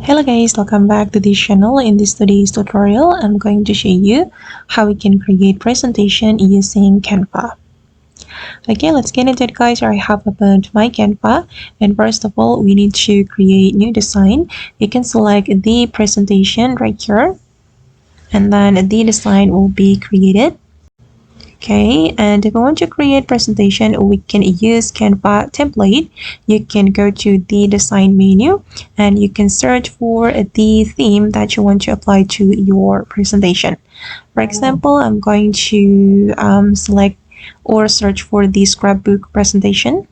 Hello guys, welcome back to this channel. In this today's tutorial, I'm going to show you how we can create presentation using Canva. Okay, let's get into it guys. I have opened my Canva, and first of all, we need to create new design. You can select the presentation right here, and then the design will be created. Okay, and if we want to create presentation, we can use Canva template. You can go to the design menu and you can search for the theme that you want to apply to your presentation. For example, I'm going to select or search for the scrapbook presentation.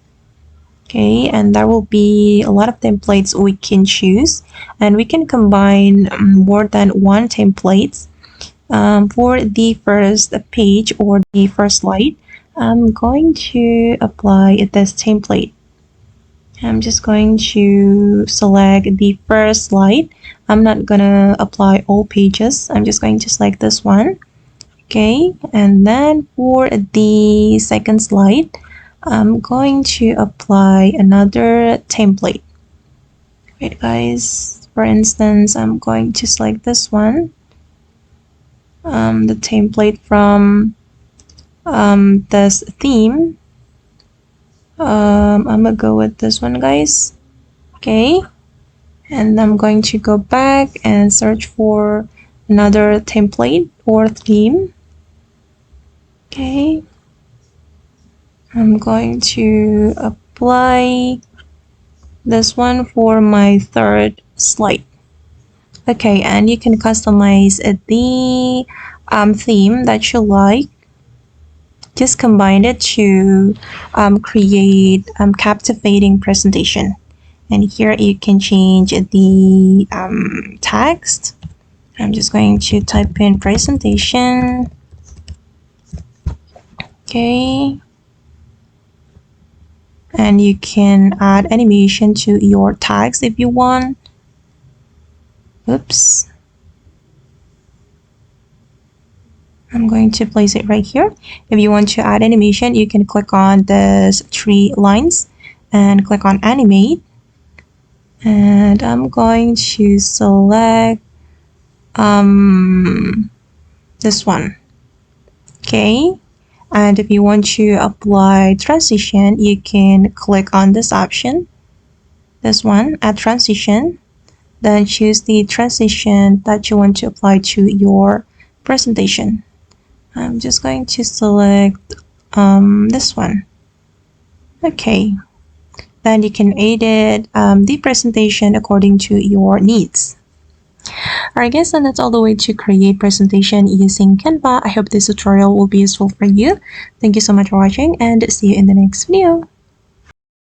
Okay, and there will be a lot of templates we can choose, and we can combine more than one templates. For the first page or the first slide, I'm going to apply this template. I'm just going to select the first slide. I'm not gonna apply all pages. I'm just going to select this one. Okay, and then for the second slide, I'm going to apply another template. Wait guys, for instance, I'm going to select this one. The template from this theme. I'm gonna go with this one guys. Okay, and I'm going to go back and search for another template or theme. Okay, I'm going to apply this one for my third slide. Okay, and you can customize the theme that you like. Just combine it to create captivating presentation. And here you can change the text. I'm just going to type in presentation. Okay. And you can add animation to your tags if you want. Oops. I'm going to place it right here. If you want to add animation, you can click on these three lines and click on animate. And I'm going to select this one. Okay. And if you want to apply transition, you can click on this option. This one, add transition. Then choose the transition that you want to apply to your presentation. I'm just going to select this one. Okay, then you can edit the presentation according to your needs. Alright guys, and that's all the way to create presentation using Canva. I hope this tutorial will be useful for you. Thank you so much for watching and see you in the next video.